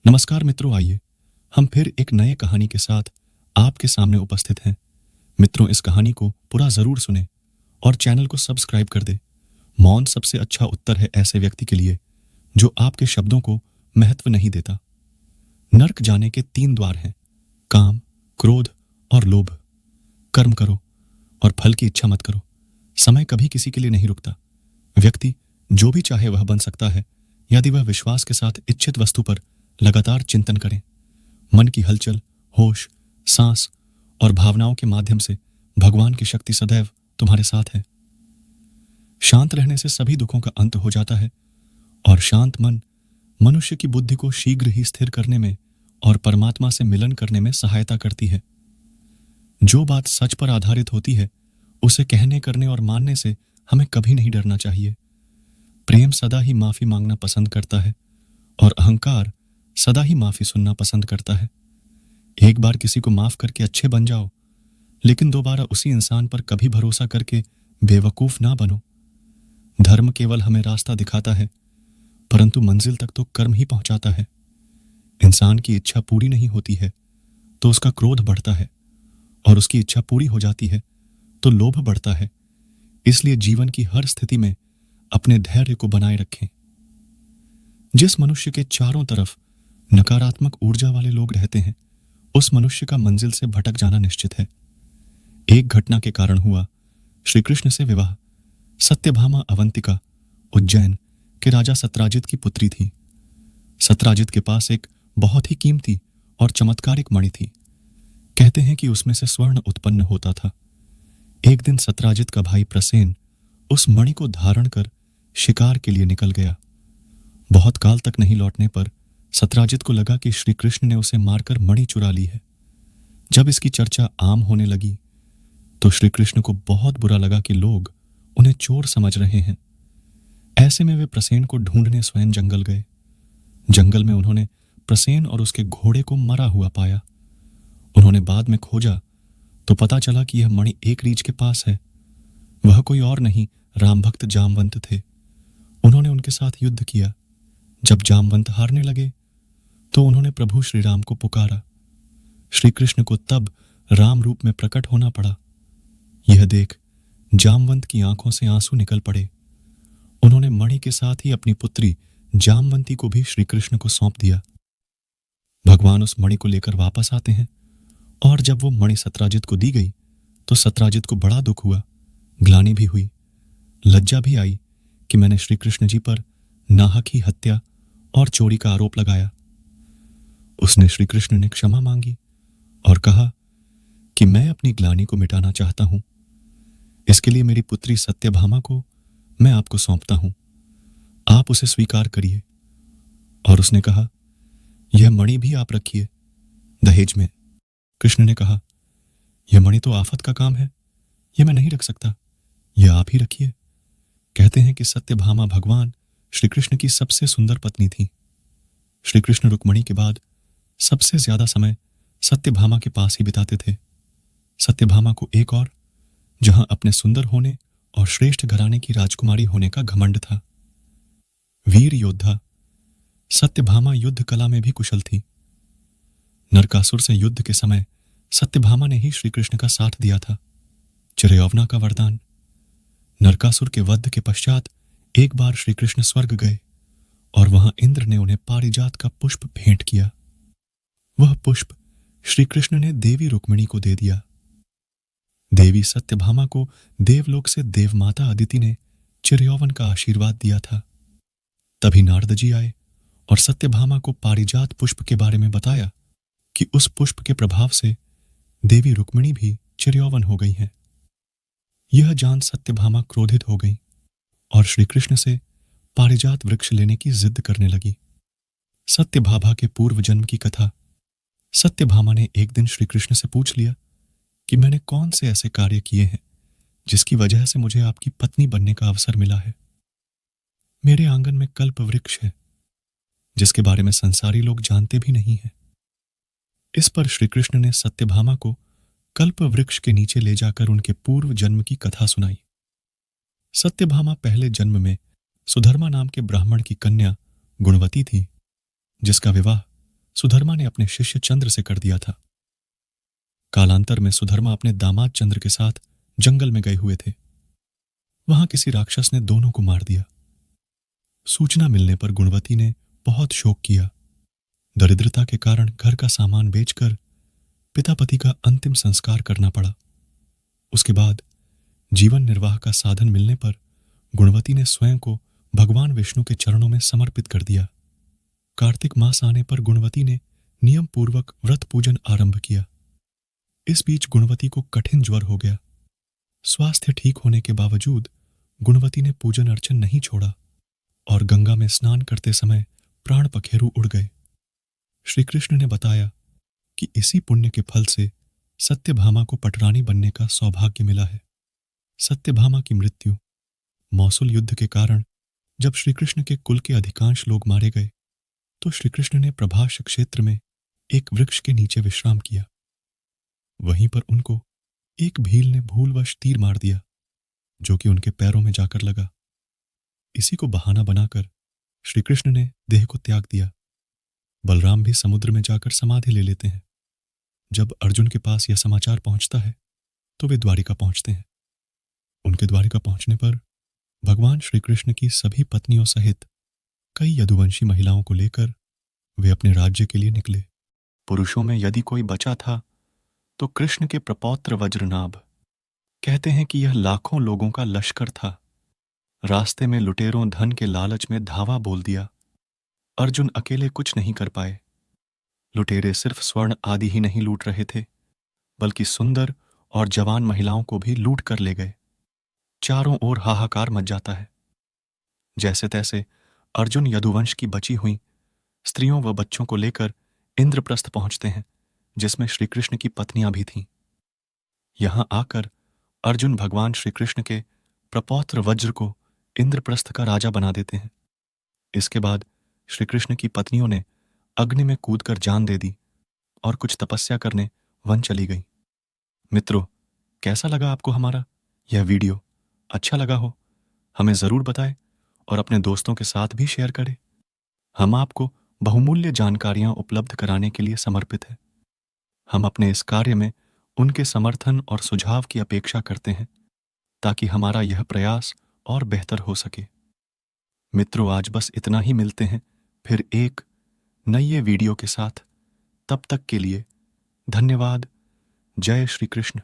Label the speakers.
Speaker 1: नमस्कार मित्रों, आइए हम फिर एक नए कहानी के साथ आपके सामने उपस्थित हैं। मित्रों, इस कहानी को पूरा जरूर सुने और चैनल को सब्सक्राइब कर दे। मौन सबसे अच्छा उत्तर है ऐसे व्यक्ति के लिए जो आपके शब्दों को महत्व नहीं देता। नर्क जाने के 3 द्वार हैं: काम, क्रोध और लोभ। कर्म करो और फल की इच्छा मत करो। समय कभी किसी के लिए नहीं रुकता। व्यक्ति जो भी चाहे वह बन सकता है यदि वह विश्वास के साथ इच्छित वस्तु पर लगातार चिंतन करें। मन की हलचल, होश, सांस और भावनाओं के माध्यम से भगवान की शक्ति सदैव तुम्हारे साथ है। शांत रहने से सभी दुखों का अंत हो जाता है और शांत मन मनुष्य की बुद्धि को शीघ्र ही स्थिर करने में और परमात्मा से मिलन करने में सहायता करती है। जो बात सच पर आधारित होती है उसे कहने, करने और मानने से हमें कभी नहीं डरना चाहिए। प्रेम सदा ही माफी मांगना पसंद करता है और अहंकार सदा ही माफी सुनना पसंद करता है। एक बार किसी को माफ करके अच्छे बन जाओ, लेकिन दोबारा उसी इंसान पर कभी भरोसा करके बेवकूफ ना बनो। धर्म केवल हमें रास्ता दिखाता है, परंतु मंजिल तक तो कर्म ही पहुंचाता है। इंसान की इच्छा पूरी नहीं होती है तो उसका क्रोध बढ़ता है, और उसकी इच्छा पूरी हो जाती है तो लोभ बढ़ता है। इसलिए जीवन की हर स्थिति में अपने धैर्य को बनाए रखें। जिस मनुष्य के चारों तरफ नकारात्मक ऊर्जा वाले लोग रहते हैं, उस मनुष्य का मंजिल से भटक जाना निश्चित है। एक घटना के कारण हुआ श्री कृष्ण से विवाह। सत्यभामा अवंतिका उज्जैन के राजा सत्राजित की पुत्री थी। सत्राजित के पास एक बहुत ही कीमती और चमत्कारिक मणि थी। कहते हैं कि उसमें से स्वर्ण उत्पन्न होता था। एक दिन सत्राजित का भाई प्रसेन उस मणि को धारण कर शिकार के लिए निकल गया। बहुत काल तक नहीं लौटने पर सत्राजित को लगा कि श्री कृष्ण ने उसे मारकर मणि चुरा ली है। जब इसकी चर्चा आम होने लगी तो श्री कृष्ण को बहुत बुरा लगा कि लोग उन्हें चोर समझ रहे हैं। ऐसे में वे प्रसेन को ढूंढने स्वयं जंगल गए। जंगल में उन्होंने प्रसेन और उसके घोड़े को मरा हुआ पाया। उन्होंने बाद में खोजा तो पता चला कि यह मणि एक रीछ के पास है। वह कोई और नहीं, राम भक्त जामवंत थे। उन्होंने उनके साथ युद्ध किया। जब जामवंत हारने लगे तो उन्होंने प्रभु श्री राम को पुकारा। श्री कृष्ण को तब राम रूप में प्रकट होना पड़ा। यह देख जामवंत की आंखों से आंसू निकल पड़े। उन्होंने मणि के साथ ही अपनी पुत्री जामवंती को भी श्री कृष्ण को सौंप दिया। भगवान उस मणि को लेकर वापस आते हैं और जब वो मणि सत्राजित को दी गई तो सत्राजित को बड़ा दुख हुआ, ग्लानि भी हुई, लज्जा भी आई कि मैंने श्री कृष्ण जी पर नाहक ही हत्या और चोरी का आरोप लगाया। उसने श्री कृष्ण ने क्षमा मांगी और कहा कि मैं अपनी ग्लानि को मिटाना चाहता हूं। इसके लिए मेरी पुत्री सत्यभामा को मैं आपको सौंपता हूं। आप उसे स्वीकार करिए। और उसने कहा, यह मणि भी आप रखिए दहेज में। कृष्ण ने कहा, यह मणि तो आफत का काम है, यह मैं नहीं रख सकता, यह आप ही रखिए। कहते हैं कि सत्यभामा भगवान श्री कृष्ण की सबसे सुंदर पत्नी थी। श्री कृष्ण रुक्मिणी के बाद सबसे ज्यादा समय सत्यभामा के पास ही बिताते थे। सत्यभामा को एक और, जहां अपने सुंदर होने और श्रेष्ठ घराने की राजकुमारी होने का घमंड था। वीर योद्धा सत्यभामा युद्ध कला में भी कुशल थी। नरकासुर से युद्ध के समय सत्यभामा ने ही श्री कृष्ण का साथ दिया था। चिरयौवना का वरदान। नरकासुर के वध के पश्चात एक बार श्री कृष्ण स्वर्ग गए और वहां इंद्र ने उन्हें पारिजात का पुष्प भेंट किया। वह पुष्प श्री कृष्ण ने देवी रुक्मिणी को दे दिया। देवी सत्यभामा को देवलोक से देवमाता अदिति ने चिरयौवन का आशीर्वाद दिया था। तभी नारद जी आए और सत्यभामा को पारिजात पुष्प के बारे में बताया कि उस पुष्प के प्रभाव से देवी रुक्मिणी भी चिरयौवन हो गई हैं। यह जान सत्यभामा क्रोधित हो गई और श्री कृष्ण से पारिजात वृक्ष लेने की जिद करने लगी। सत्यभामा के पूर्व जन्म की कथा। सत्यभामा ने एक दिन श्री कृष्ण से पूछ लिया कि मैंने कौन से ऐसे कार्य किए हैं जिसकी वजह से मुझे आपकी पत्नी बनने का अवसर मिला है। मेरे आंगन में कल्प वृक्ष है जिसके बारे में संसारी लोग जानते भी नहीं हैं। इस पर श्री कृष्ण ने सत्यभामा को कल्प वृक्ष के नीचे ले जाकर उनके पूर्व जन्म की कथा सुनाई। सत्यभामा पहले जन्म में सुधर्मा नाम के ब्राह्मण की कन्या गुणवती थी, जिसका विवाह सुधर्मा ने अपने शिष्य चंद्र से कर दिया था। कालांतर में सुधर्मा अपने दामाद चंद्र के साथ जंगल में गए हुए थे। वहां किसी राक्षस ने दोनों को मार दिया। सूचना मिलने पर गुणवती ने बहुत शोक किया। दरिद्रता के कारण घर का सामान बेचकर पिता पति का अंतिम संस्कार करना पड़ा। उसके बाद जीवन निर्वाह का साधन मिलने पर गुणवती ने स्वयं को भगवान विष्णु के चरणों में समर्पित कर दिया। कार्तिक मास आने पर गुणवती ने नियम पूर्वक व्रत पूजन आरंभ किया। इस बीच गुणवती को कठिन ज्वर हो गया। स्वास्थ्य ठीक होने के बावजूद गुणवती ने पूजन अर्चन नहीं छोड़ा और गंगा में स्नान करते समय प्राण पखेरु उड़ गए। श्री कृष्ण ने बताया कि इसी पुण्य के फल से सत्यभामा को पटरानी बनने का सौभाग्य मिला है। सत्यभामा की मृत्यु मौसूल युद्ध के कारण जब श्री कृष्ण के कुल के अधिकांश लोग मारे गए तो श्री कृष्ण ने प्रभास क्षेत्र में एक वृक्ष के नीचे विश्राम किया। वहीं पर उनको एक भील ने भूलवश तीर मार दिया जो कि उनके पैरों में जाकर लगा। इसी को बहाना बनाकर श्री कृष्ण ने देह को त्याग दिया। बलराम भी समुद्र में जाकर समाधि ले लेते हैं। जब अर्जुन के पास यह समाचार पहुंचता है तो वे द्वारिका पहुंचते हैं। उनके द्वारिका पहुंचने पर भगवान श्री कृष्ण की सभी पत्नियों सहित कई यदुवंशी महिलाओं को लेकर वे अपने राज्य के लिए निकले। पुरुषों में यदि कोई बचा था तो कृष्ण के प्रपौत्र वज्रनाभ। कहते हैं कि यह लाखों लोगों का लश्कर था। रास्ते में लुटेरों धन के लालच में धावा बोल दिया। अर्जुन अकेले कुछ नहीं कर पाए। लुटेरे सिर्फ स्वर्ण आदि ही नहीं लूट रहे थे बल्कि सुंदर और जवान महिलाओं को भी लूट कर ले गए। चारों ओर हाहाकार मच जाता है। जैसे तैसे अर्जुन यदुवंश की बची हुई स्त्रियों व बच्चों को लेकर इंद्रप्रस्थ पहुंचते हैं जिसमें श्री कृष्ण की पत्नियां भी थीं। यहां आकर अर्जुन भगवान श्री कृष्ण के प्रपौत्र वज्र को इंद्रप्रस्थ का राजा बना देते हैं। इसके बाद श्री कृष्ण की पत्नियों ने अग्नि में कूदकर जान दे दी और कुछ तपस्या करने वन चली गई। मित्रों, कैसा लगा आपको हमारा यह वीडियो? अच्छा लगा हो हमें जरूर बताएं और अपने दोस्तों के साथ भी शेयर करें। हम आपको बहुमूल्य जानकारियां उपलब्ध कराने के लिए समर्पित हैं। हम अपने इस कार्य में उनके समर्थन और सुझाव की अपेक्षा करते हैं ताकि हमारा यह प्रयास और बेहतर हो सके। मित्रों, आज बस इतना ही। मिलते हैं फिर एक नई वीडियो के साथ। तब तक के लिए धन्यवाद। जय श्री कृष्ण।